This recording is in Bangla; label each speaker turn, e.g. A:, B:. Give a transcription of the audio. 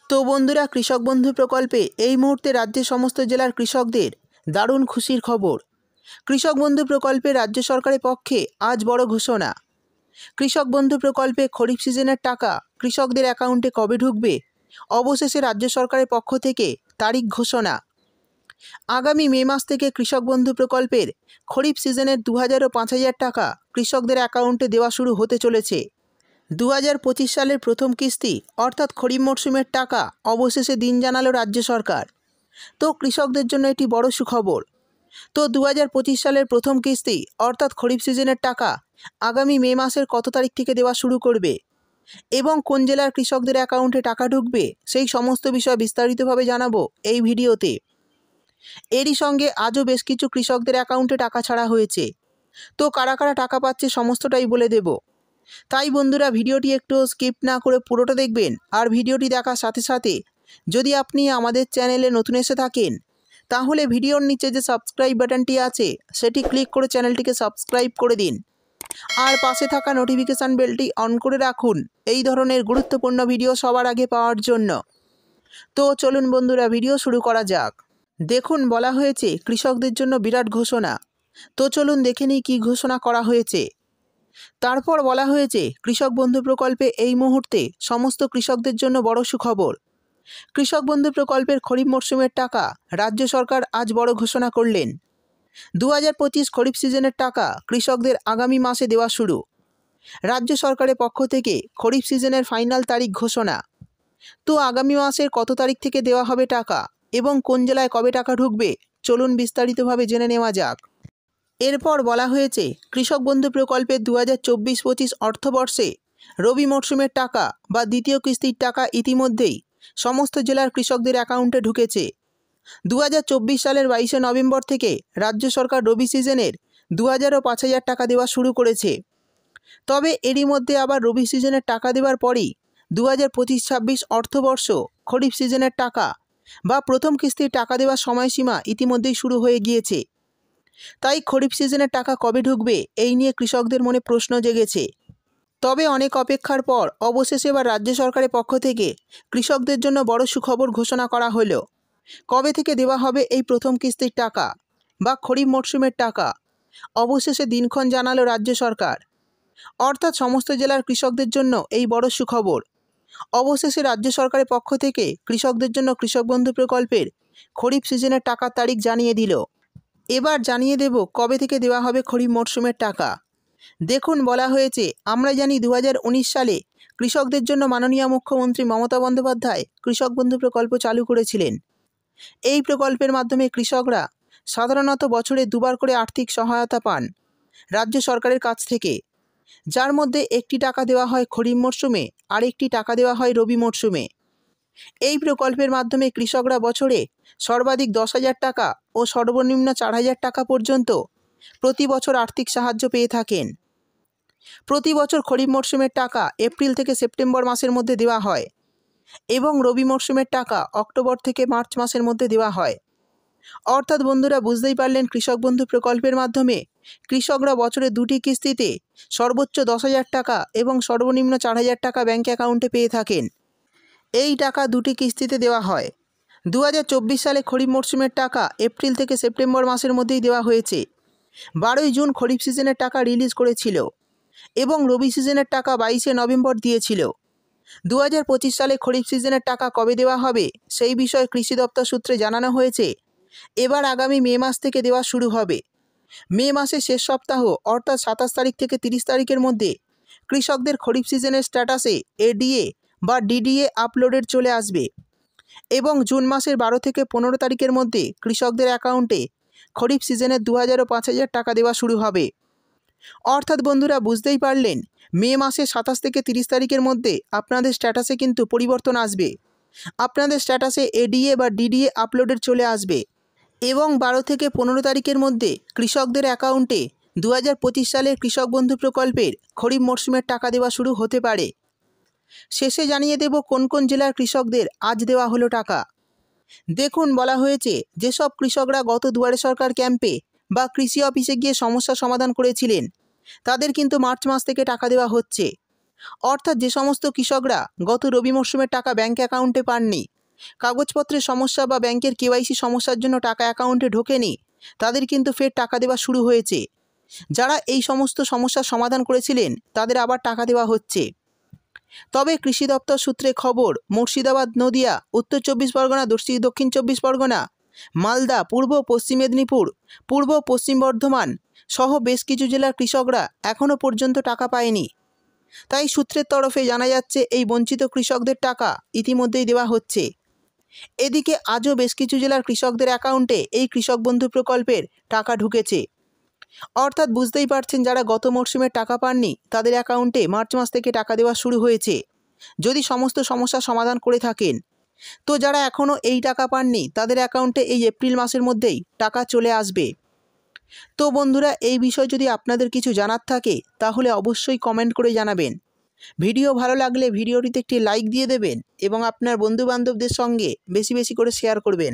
A: তো বন্ধুরা, কৃষক বন্ধু প্রকল্পে এই মুহূর্তে রাজ্যের সমস্ত জেলার কৃষকদের দারুণ খুশির খবর। কৃষক বন্ধু প্রকল্পে রাজ্য সরকারের পক্ষে আজ বড় ঘোষণা। কৃষক বন্ধু প্রকল্পে খরিফ সিজনের টাকা কৃষকদের অ্যাকাউন্টে কবে ঢুকবে, অবশেষে রাজ্য সরকারের পক্ষ থেকে তারিখ ঘোষণা। আগামী মে মাস থেকে কৃষক বন্ধু প্রকল্পের খরিফ সিজনের 2000 ও 5000 টাকা কৃষকদের অ্যাকাউন্টে দেওয়া শুরু হতে চলেছে। 2025 সালের প্রথম কিস্তি অর্থাৎ খরিফ মরশুমের টাকা অবশেষে দিন জানালো রাজ্য সরকার। তো কৃষকদের জন্য এটি বড় সুখবর। তো 2025 সালের প্রথম কিস্তি অর্থাৎ খরিফ সিজনের টাকা আগামী মে মাসের কত তারিখ থেকে দেওয়া শুরু করবে এবং কোন জেলার কৃষকদের অ্যাকাউন্টে টাকা ঢুকবে, সেই সমস্ত বিষয় বিস্তারিতভাবে জানাবো এই ভিডিওতে। এরই সঙ্গে আজও বেশ কিছু কৃষকদের অ্যাকাউন্টে টাকা ছাড়া হয়েছে। তো কারা কারা টাকা পাচ্ছে সমস্তটাই বলে দেব। তাই বন্ধুরা, ভিডিওটি একটু স্কিপ না করে পুরোটা দেখবেন। আর ভিডিওটি দেখার সাথে সাথে যদি আপনি আমাদের চ্যানেলে নতুন এসে থাকেন, তাহলে ভিডিওর নিচে যে সাবস্ক্রাইব বাটনটি আছে সেটি ক্লিক করে চ্যানেলটিকে সাবস্ক্রাইব করে দিন। আর পাশে থাকা নোটিফিকেশান বেলটি অন করে রাখুন এই ধরনের গুরুত্বপূর্ণ ভিডিও সবার আগে পাওয়ার জন্য। তো চলুন বন্ধুরা, ভিডিও শুরু করা যাক। দেখুন, বলা হয়েছে কৃষকদের জন্য বিরাট ঘোষণা। তো চলুন দেখে নিই কী ঘোষণা করা হয়েছে। তারপর বলা হয়েছে কৃষক বন্ধু প্রকল্পে এই মুহূর্তে সমস্ত কৃষকদের জন্য বড় সুখবর। কৃষক বন্ধু প্রকল্পের খরিফ মরশুমের টাকা রাজ্য সরকার আজ বড় ঘোষণা করলেন। 2025 খরিফ সিজনের টাকা কৃষকদের আগামী মাসে দেওয়া শুরু। রাজ্য সরকারের পক্ষ থেকে খরিফ সিজনের ফাইনাল তারিখ ঘোষণা। তো আগামী মাসের কত তারিখ থেকে দেওয়া হবে টাকা এবং কোন জেলায় কবে টাকা ঢুকবে, চলুন বিস্তারিতভাবে জেনে নেওয়া যাক। এরপর বলা হয়েছে কৃষক বন্ধু প্রকল্পের 2024-25 অর্থবর্ষে রবি মরশুমের টাকা বা দ্বিতীয় কিস্তির টাকা ইতিমধ্যেই সমস্ত জেলার কৃষকদের অ্যাকাউন্টে ঢুকেছে। 2024 সালের 22শে নভেম্বর থেকে রাজ্য সরকার রবি সিজনের 2000 ও 5000 টাকা দেওয়া শুরু করেছে। তবে এরই মধ্যে আবার রবি সিজনের টাকা দেওয়ার পরই 2025-26 অর্থবর্ষ খরিফ সিজনের টাকা বা প্রথম কিস্তির টাকা দেওয়ার সময়সীমা ইতিমধ্যেই শুরু হয়ে গিয়েছে। তাই খরিফ সিজনের টাকা কবে ঢুকবে এই নিয়ে কৃষকদের মনে প্রশ্ন জেগেছে। তবে অনেক অপেক্ষার পর অবশেষে এবার রাজ্য সরকারের পক্ষ থেকে কৃষকদের জন্য বড় সুখবর ঘোষণা করা হলো। কবে থেকে দেওয়া হবে এই প্রথম কিস্তির টাকা বা খরিফ মরশুমের টাকা, অবশেষে দিনক্ষণ জানালো রাজ্য সরকার। অর্থাৎ সমস্ত জেলার কৃষকদের জন্য এই বড় সুখবর। অবশেষে রাজ্য সরকারের পক্ষ থেকে কৃষকদের জন্য কৃষক বন্ধু প্রকল্পের খরিফ সিজনের টাকার তারিখ জানিয়ে দিল। এবার জানিয়ে দেব কবে থেকে দেওয়া হবে খরিফ মরশুমের টাকা। দেখুন, বলা হয়েছে আমরা জানি 2019 সালে কৃষকদের জন্য মাননীয় মুখ্যমন্ত্রী মমতা বন্দ্যোপাধ্যায় কৃষক বন্ধু প্রকল্প চালু করেছিলেন। এই প্রকল্পের মাধ্যমে কৃষকরা সাধারণত বছরে দুবার করে আর্থিক সহায়তা পান রাজ্য সরকারের কাছ থেকে, যার মধ্যে একটি টাকা দেওয়া হয় খরিফ মরশুমে আর একটি টাকা দেওয়া হয় রবি মরশুমে। এই প্রকল্পের মাধ্যমে কৃষকরা বছরে সর্বাধিক 10,000 টাকা ও সর্বনিম্ন 4,000 টাকা পর্যন্ত প্রতি বছর আর্থিক সাহায্য পেয়ে থাকেন। প্রতি বছর খরিফ মরশুমের টাকা এপ্রিল থেকে সেপ্টেম্বর মাসের মধ্যে দেওয়া হয় এবং রবি মরশুমের টাকা অক্টোবর থেকে মার্চ মাসের মধ্যে দেওয়া হয়। অর্থাৎ বন্ধুরা, বুঝতেই পারলেন কৃষক বন্ধু প্রকল্পের মাধ্যমে কৃষকরা বছরে দুটি কিস্তিতে সর্বোচ্চ 10,000 টাকা এবং সর্বনিম্ন 4,000 টাকা ব্যাঙ্ক অ্যাকাউন্টে পেয়ে থাকেন। এই টাকা দুটি কিস্তিতে দেওয়া হয়। 2024 সালে খরিফ মরশুমের টাকা এপ্রিল থেকে সেপ্টেম্বর মাসের মধ্যেই দেওয়া হয়েছে। 12ই জুন খরিফ সিজনের টাকা রিলিজ করেছিল এবং রবি সিজনের টাকা 22শে নভেম্বর দিয়েছিল। 2025 সালে খরিফ সিজনের টাকা কবে দেওয়া হবে সেই বিষয়ে কৃষি দপ্তর সূত্রে জানানো হয়েছে এবার আগামী মে মাস থেকে দেওয়া শুরু হবে। মে মাসের শেষ সপ্তাহ অর্থাৎ 27 তারিখ থেকে 30 তারিখের মধ্যে কৃষকদের খরিফ সিজনের স্ট্যাটাসে এডিএ বা ডিডিএ আপলোডেড চলে আসবে এবং জুন মাসের 12 থেকে 15 তারিখের মধ্যে কৃষকদের অ্যাকাউন্টে খরিফ সিজনের 2000 ও 5000 টাকা দেওয়া শুরু হবে। অর্থাৎ বন্ধুরা, বুঝতেই পারলেন মে মাসের 27 থেকে 30 তারিখের মধ্যে আপনাদের স্ট্যাটাসে কিন্তু পরিবর্তন আসবে। আপনাদের স্ট্যাটাসে এডিএ বা ডিডিএ আপলোডেড চলে আসবে এবং 12 থেকে 15 তারিখের মধ্যে কৃষকদের অ্যাকাউন্টে 2025 সালের কৃষক বন্ধু প্রকল্পের খরিফ মরশুমের টাকা দেওয়া শুরু হতে পারে। শেষে জানিয়ে দেব কোন কোন জেলার কৃষকদের আজ দেওয়া হলো টাকা। দেখুন, বলা হয়েছে যেসব কৃষকরা গত দুয়ারে সরকার ক্যাম্পে বা কৃষি অফিসে গিয়ে সমস্যা সমাধান করেছিলেন তাদের কিন্তু মার্চ মাস থেকে টাকা দেওয়া হচ্ছে। অর্থাৎ যে সমস্ত কৃষকরা গত রবি মরশুমের টাকা ব্যাঙ্ক অ্যাকাউন্টে পাননি, কাগজপত্রের সমস্যা বা ব্যাংকের কেওয়াইসি সমস্যার জন্য টাকা অ্যাকাউন্টে ঢোকেনি, তাদের কিন্তু ফের টাকা দেওয়া শুরু হয়েছে। যারা এই সমস্ত সমস্যার সমাধান করেছিলেন তাদের আবার টাকা দেওয়া হচ্ছে। তবে কৃষি দপ্তর সূত্রে খবর, মুর্শিদাবাদ, নদিয়া, উত্তর 24 পরগনা, দক্ষিণ 24 পরগনা, মালদা, পূর্ব পশ্চিম মেদিনীপুর, পূর্ব পশ্চিম বর্ধমান সহ বেশ কিছু জেলার কৃষকরা এখনও পর্যন্ত টাকা পায়নি। তাই সূত্রের তরফে জানা যাচ্ছে এই বঞ্চিত কৃষকদের টাকা ইতিমধ্যেই দেওয়া হচ্ছে। এদিকে আজও বেশ কিছু জেলার কৃষকদের অ্যাকাউন্টে এই কৃষক বন্ধু প্রকল্পের টাকা ঢুকেছে। অর্থাৎ বুঝতেই পারছেন, যারা গত মরশুমে টাকা পাননি তাদের অ্যাকাউন্টে মার্চ মাস থেকে টাকা দেওয়া শুরু হয়েছে, যদি সমস্ত সমস্যার সমাধান করে থাকেন। তো যারা এখনও এই টাকা পাননি তাদের অ্যাকাউন্টে এই এপ্রিল মাসের মধ্যেই টাকা চলে আসবে। তো বন্ধুরা, এই বিষয়ে যদি আপনাদের কিছু জানার থাকে তাহলে অবশ্যই কমেন্ট করে জানাবেন। ভিডিও ভালো লাগলে ভিডিওটিতে একটি লাইক দিয়ে দেবেন এবং আপনার বন্ধুবান্ধবদের সঙ্গে বেশি বেশি করে শেয়ার করবেন।